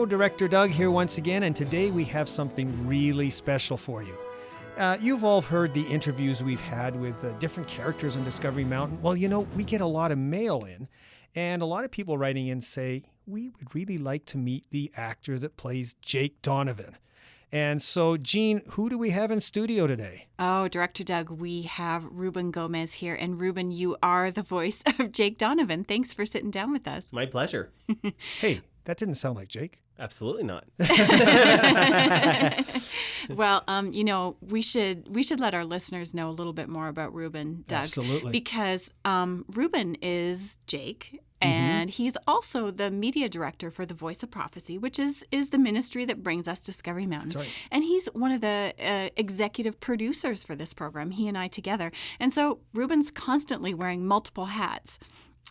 Hello, Director Doug here once again, and today we have something really special for you. You've all heard the interviews we've had with different characters on Discovery Mountain. Well, we get a lot of mail in, and a lot of people writing in say, we would really like to meet the actor that plays Jake Donovan. And so, Jean, who do we have in studio today? Oh, Director Doug, we have Ruben Gomez here. And Ruben, you are the voice of Jake Donovan. Thanks for sitting down with us. My pleasure. Hey, that didn't sound like Jake. Absolutely not. Well, we should let our listeners know a little bit more about Ruben, Doug. Absolutely. Because Ruben is Jake. And he's also the media director for the Voice of Prophecy, which is the ministry that brings us Discovery Mountain. That's right. And he's one of the executive producers for this program, he and I together. And so Ruben's constantly wearing multiple hats.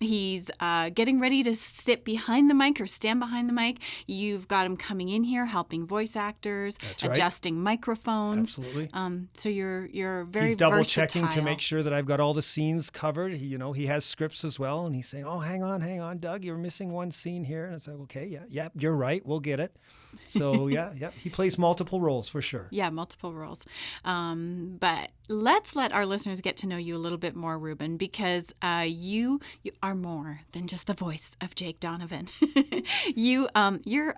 He's getting ready to sit behind the mic or stand behind the mic. You've got him coming in here, helping voice actors, That's right. adjusting microphones. Absolutely. So you're very He's double versatile. checking to make sure that I've got all the scenes covered. He has scripts as well, and he's saying, "Oh, hang on, Doug, you're missing one scene here." And it's like, "Okay, yeah, you're right. We'll get it." So yeah, he plays multiple roles for sure. Yeah, multiple roles. But let's let our listeners get to know you a little bit more, Ruben, because you are more than just the voice of Jake Donovan. You're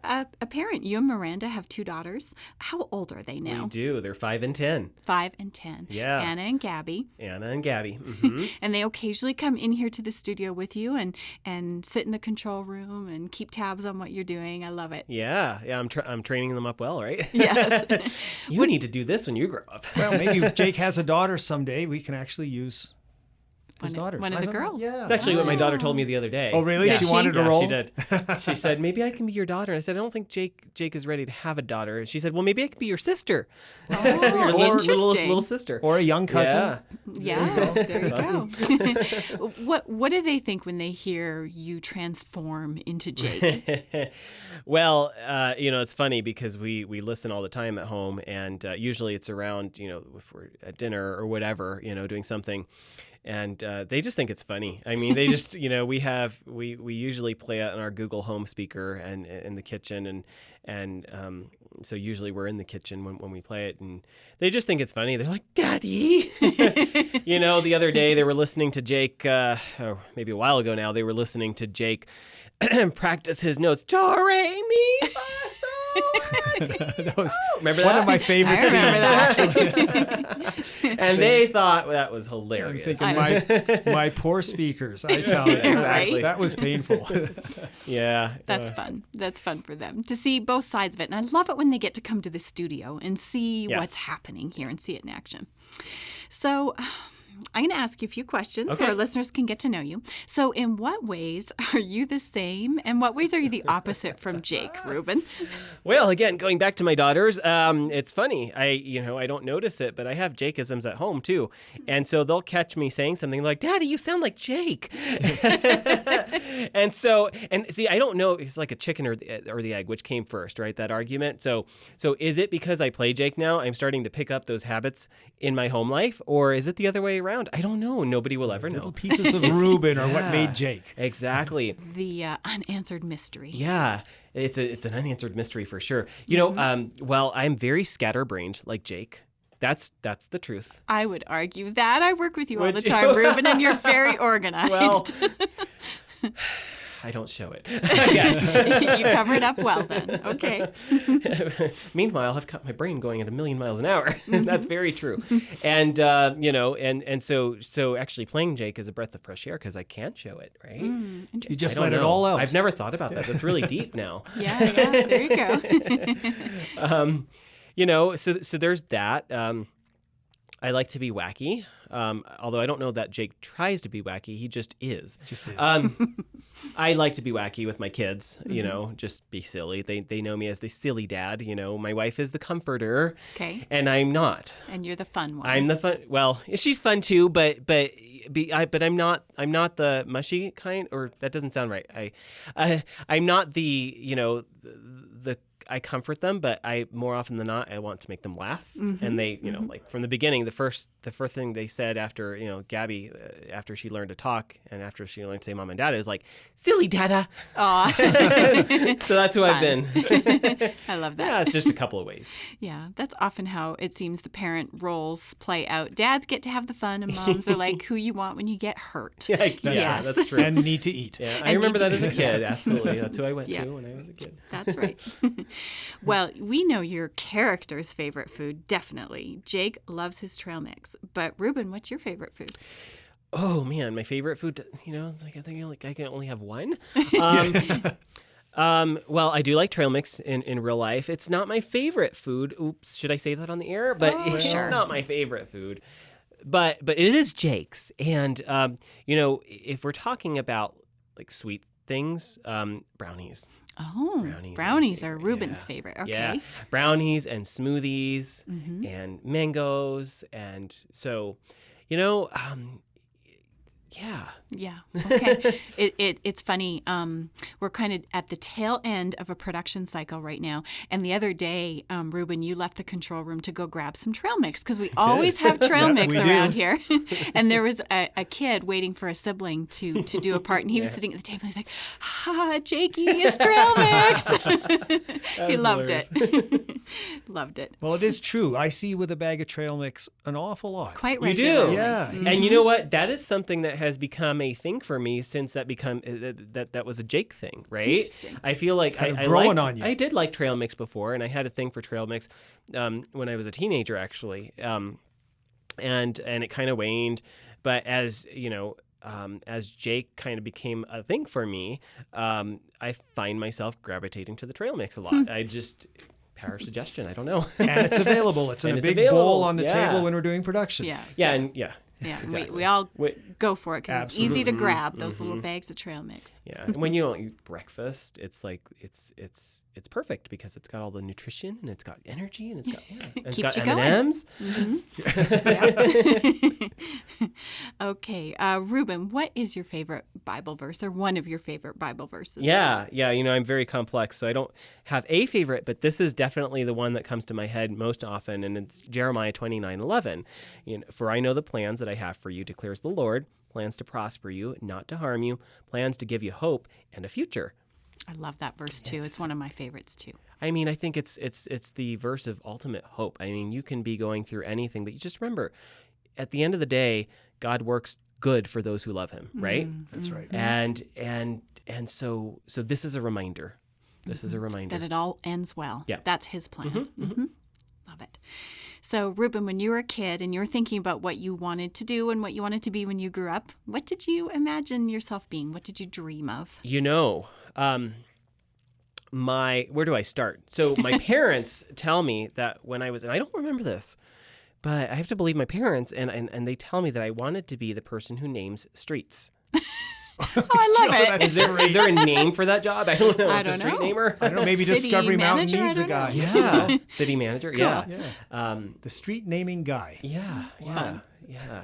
a parent. You and Miranda have 2 daughters. How old are they now? We do. They're 5 and 10. 5 and 10. Yeah. Anna and Gabby. Anna and Gabby. Mm-hmm. And they occasionally come in here to the studio with you and sit in the control room and keep tabs on what you're doing. I love it. Yeah. I'm training them up well, right? Yes. You need to do this when you grow up. Well, maybe if Jake has a daughter someday, we can actually use his daughters. One of the girls. Yeah. It's actually what my daughter told me the other day. Oh, really? Yeah. She wanted a role? She did. She said, maybe I can be your daughter. And I said, I don't think Jake is ready to have a daughter. And she said, well, maybe I could be your sister. Oh, Your interesting. little sister. Or a young cousin. Yeah, there you go. What do they think when they hear you transform into Jake? Well, it's funny because we listen all the time at home, and usually it's around, if we're at dinner or whatever, doing something. And they just think it's funny. I mean, they just, we usually play it on our Google Home speaker and in the kitchen, and so usually we're in the kitchen when we play it, and they just think it's funny. They're like, "Daddy," The other day they were listening to Jake, maybe a while ago now. They were listening to Jake practice his notes. Do, re, mi, fa, sol. That was Remember one that? of my favorite I remember scenes. that. And they thought that was I'm hilarious. thinking my poor speakers, I tell you. Exactly. That was painful. Yeah. That's fun. That's fun for them to see both sides of it. And I love it when they get to come to the studio and see Yes. what's happening here and see it in action. So I'm going to ask you a few questions so Okay. our listeners can get to know you. So in what ways are you the same and what ways are you the opposite from Jake, Ruben? Well, again, going back to my daughters, it's funny. I don't notice it, but I have Jake-isms at home too. And so they'll catch me saying something like, "Daddy, you sound like Jake." and see, I don't know. It's like a chicken or the egg, which came first, right? That argument. So is it because I play Jake now, I'm starting to pick up those habits in my home life, or is it the other way around? I don't know. Nobody will ever Little know. pieces of Ruben are what made Jake. Exactly. The unanswered mystery. Yeah, it's an unanswered mystery for sure. Well, I'm very scatterbrained like Jake. That's the truth. I would argue that. I work with you all Would the you? time, Ruben, and you're very organized. Well, I don't show it. Yes. You cover it up well then. Okay. Meanwhile, I've got my brain going at 1,000,000 miles an hour. That's very true. And so actually playing Jake is a breath of fresh air because I can't show it, right? You Interesting. just I don't let it know. all out. I've never thought about that. That's really deep now. Yeah, there you go. So there's that. I like to be wacky, although I don't know that Jake tries to be wacky. He just is. Just is. I like to be wacky with my kids, just be silly. They know me as the silly dad. My wife is the comforter. Okay. And I'm not. And you're the fun one. I'm the fun. Well, she's fun too, but I'm not the mushy kind. Or that doesn't sound right. I'm not the I comfort them, but I more often than not I want to make them laugh. And they, like from the beginning, the first thing they said after Gabby, after she learned to talk and after she learned to say mom and dad, is like, silly dada. Aw. So that's who I've been. I love that. Yeah, it's just a couple of ways. Yeah, that's often how it seems the parent roles play out. Dads get to have the fun, and moms are like who you want when you get hurt. Yeah, Yes. that's true. And need to eat. Yeah, I And remember need that to- as a kid. Absolutely, that's who I went Yeah. to when I was a kid. That's right. Well, we know your character's favorite food, definitely. Jake loves his trail mix. But Ruben, what's your favorite food? Oh man, my favorite food. It's like I think I can only have one. Well, I do like trail mix in real life. It's not my favorite food. Oops, should I say that on the air? But it's sure. not my favorite food. But it is Jake's. And if we're talking about like sweet things, brownies. Oh, Brownies brownies are are my favorite, Ruben's yeah. favorite. Okay. Yeah, brownies and smoothies Mm-hmm. and mangoes, and so, yeah. Yeah. Okay. It's funny. We're kind of at the tail end of a production cycle right now. And the other day, Ruben, you left the control room to go grab some trail mix because we always have trail Yeah, mix we around do. here. And there was a kid waiting for a sibling to do a part, and he was sitting at the table. He's like, Jakey, it's trail mix. He was loved hilarious. it. Loved it. Well, it is true. I see you with a bag of trail mix an awful lot. Quite You do. regularly. Yeah. And you know what? That is something that has become a thing for me since that was a Jake thing, right? Interesting. I feel like kind of I growing liked, on you. I did like trail mix before, and I had a thing for trail mix when I was a teenager, actually. And it kind of waned, but as Jake kind of became a thing for me, I find myself gravitating to the trail mix a lot. I just power suggestion. I don't know. And it's available. It's in And a it's big available. bowl on the Yeah. table when we're doing production. Yeah. Yeah. Yeah, Exactly. we all Wait. go for it because it's easy to Absolutely. grab those little bags of trail mix. Yeah, and when you don't eat breakfast, it's like it's perfect because it's got all the nutrition and it's got energy and it's got and it's Keeps got you going. M&Ms. Okay, Ruben, what is your favorite Bible verse or one of your favorite Bible verses? Yeah. I'm very complex, so I don't have a favorite, but this is definitely the one that comes to my head most often, and it's Jeremiah 29:11. For I know the plans that I have for you, declares the Lord, plans to prosper you, not to harm you, plans to give you hope and a future. I love that verse too. It's one of my favorites too. I mean, I think it's the verse of ultimate hope. I mean, you can be going through anything, but you just remember, at the end of the day, God works good for those who love Him, right? That's right. And so this is a reminder. This is a reminder. That it all ends well. Yeah. That's His plan. Love it. So, Ruben, when you were a kid and you were thinking about what you wanted to do and what you wanted to be when you grew up, what did you imagine yourself being? What did you dream of? Where do I start? So my parents tell me that when I was, and I don't remember this, but I have to believe my parents, and they tell me that I wanted to be the person who names streets. Oh, I love it. Is there a name for that job? I don't know. I It's a don't street know. namer. I don't know. Maybe City Discovery Mountain manager? I needs a don't guy. know. Yeah, city manager. Yeah. Yeah. The street naming guy. Yeah, Fun. yeah.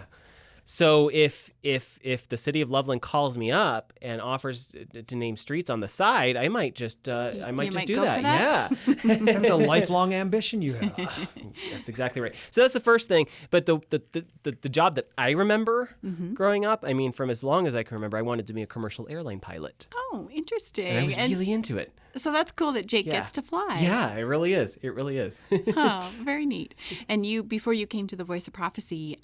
So if the city of Loveland calls me up and offers to name streets on the side, I might just do might that. go for that? Yeah. That's a lifelong ambition you have. That's exactly right. So that's the first thing. But the job that I remember growing up, I mean, from as long as I can remember, I wanted to be a commercial airline pilot, Oh, interesting. and I was really into it. So that's cool that Jake Yeah. gets to fly. Yeah, it really is. It really is. Oh, very neat. And you, before you came to the Voice of Prophecy,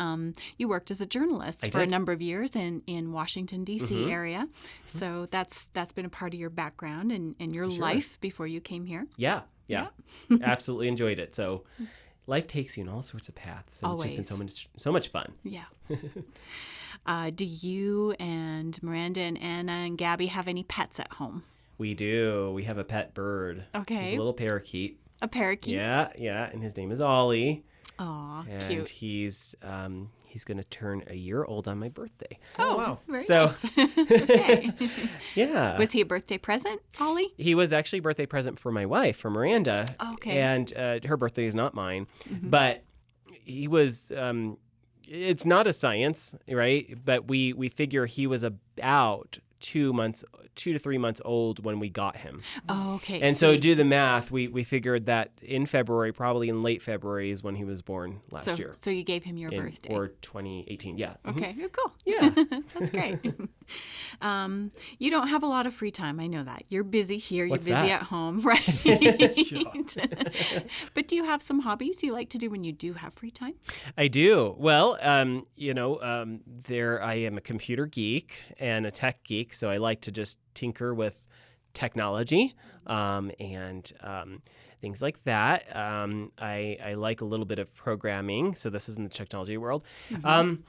you worked as a journalist I for a did. number of years in Washington, D.C. area. So that's been a part of your background and your life before you came here. Yeah. Absolutely enjoyed it. So life takes you in all sorts of paths, and it's just been so much fun. Yeah. Do you and Miranda and Anna and Gabby have any pets at home? We do. We have a pet bird. Okay. He's a little parakeet. A parakeet? Yeah, and his name is Ollie. Aw, And cute. he's going to turn a year old on my birthday. Oh, wow. very So- nice. Okay. Yeah. Was he a birthday present, Ollie? He was actually a birthday present for my wife, for Miranda. Okay. And her birthday is not mine. But he was, it's not a science, right? But we figure he was about 2 to 3 months old when we got him. Oh, okay. And so do the math. We figured that in February, probably in late February, is when he was born last year. So you gave him your birthday. Or 2018, yeah. Okay, cool. Yeah. That's great. You don't have a lot of free time. I know that. You're busy here. What's you're busy that? at home, right? But do you have some hobbies you like to do when you do have free time? I do. Well, I am a computer geek and a tech geek, so I like to just tinker with technology and things like that. I like a little bit of programming, so this is in the technology world. Mm-hmm.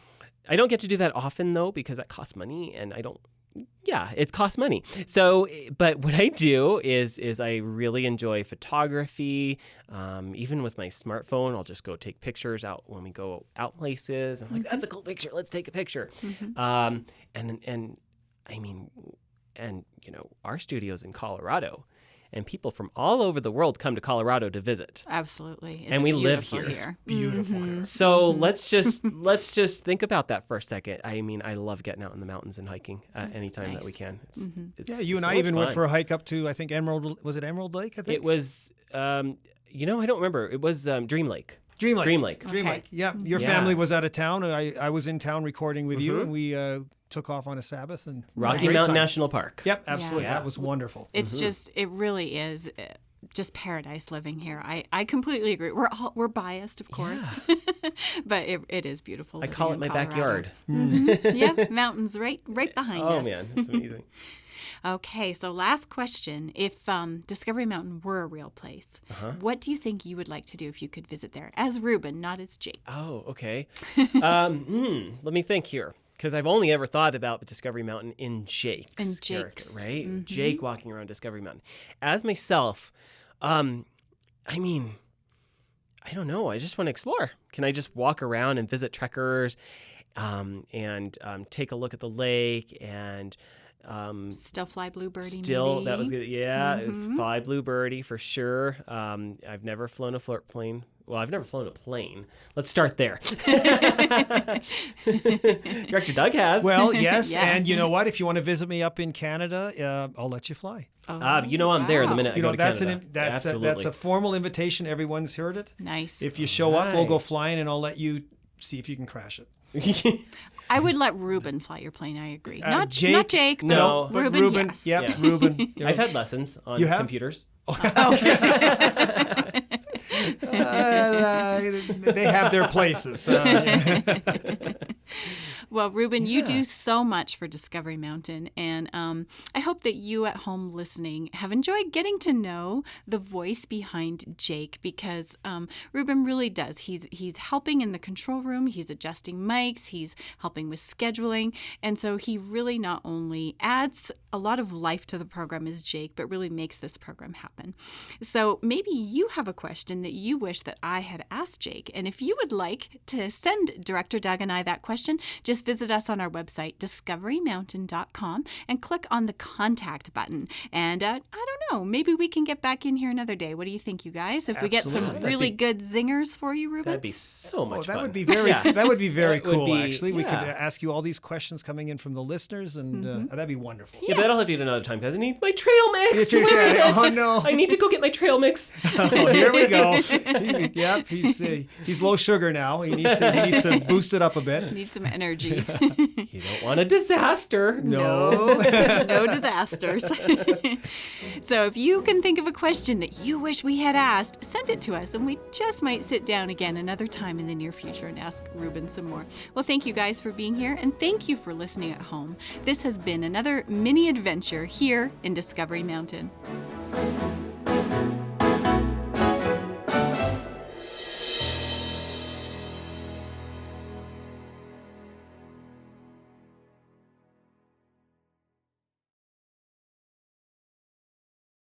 I don't get to do that often, though, because that costs money, and it costs money. So, but what I do is I really enjoy photography. Even with my smartphone, I'll just go take pictures out when we go out places. I'm like, that's a cool picture. Let's take a picture. Mm-hmm. And our studio's in Colorado, and people from all over the world come to Colorado to visit. Absolutely. It's and we live beautiful here. It's Beautiful here. So let's just think about that for a second. I mean, I love getting out in the mountains and hiking anytime that we can. It's You and I even went for a hike up to, I think, Emerald Lake, I think? It was, I don't remember. It was Dream Lake. Dream Okay. Lake. Yeah. Your family was out of town. I was in town recording with you, and we took off on a Sabbath. And Rocky Mountain National Park. Yep, absolutely. Yeah. That was wonderful. It's it really is just paradise living here. I completely agree. We're biased, of course, but it is beautiful. I call it my backyard. Mm-hmm. Yeah, mountains right behind us. Oh man, it's amazing. Okay, so last question. If Discovery Mountain were a real place, what do you think you would like to do if you could visit there? As Ruben, not as Jake. Oh, okay. Let me think here. Because I've only ever thought about the Discovery Mountain in Jake's character, right? Mm-hmm. Jake walking around Discovery Mountain. As myself, I don't know. I just want to explore. Can I just walk around and visit trekkers and take a look at the lake and... still fly bluebirdie. Maybe. That was good. Yeah, fly bluebirdie for sure. I've never flown a float plane. Well, I've never flown a plane. Let's start there. Director Doug has. Well, yes, and you know what? If you want to visit me up in Canada, I'll let you fly. I'm there the minute I go to Canada. That's a formal invitation. Everyone's heard it. Nice. If you show up, we'll go flying, and I'll let you see if you can crash it. I would let Ruben fly your plane. I agree. Not Jake, Jake, but no, Ruben. Yes. Yep, Yeah. Ruben. I've had lessons on computers. They have their places. Well, Ruben, you do so much for Discovery Mountain, and I hope that you at home listening have enjoyed getting to know the voice behind Jake, because Ruben really does. He's helping in the control room, he's adjusting mics, he's helping with scheduling, and so he really not only adds a lot of life to the program as Jake, but really makes this program happen. So maybe you have a question that you wish that I had asked Jake, and if you would like to send Director Doug and I that question, just visit us on our website, discoverymountain.com, and click on the contact button. And I don't know, maybe we can get back in here another day. What do you think, you guys? If we get some really good zingers for you, Ruben? That'd be so much fun. That would be very cool, actually. We could ask you all these questions coming in from the listeners, and that'd be wonderful. Yeah, but I'll have you another time because I need my trail mix. Oh, no. I need to go get my trail mix. Oh, here we go. He's low sugar now. He needs to boost it up a bit. Need some energy. You don't want a disaster. No disasters. So if you can think of a question that you wish we had asked, send it to us, and we just might sit down again another time in the near future and ask Ruben some more. Well, thank you guys for being here, and thank you for listening at home. This has been another mini adventure here in Discovery Mountain.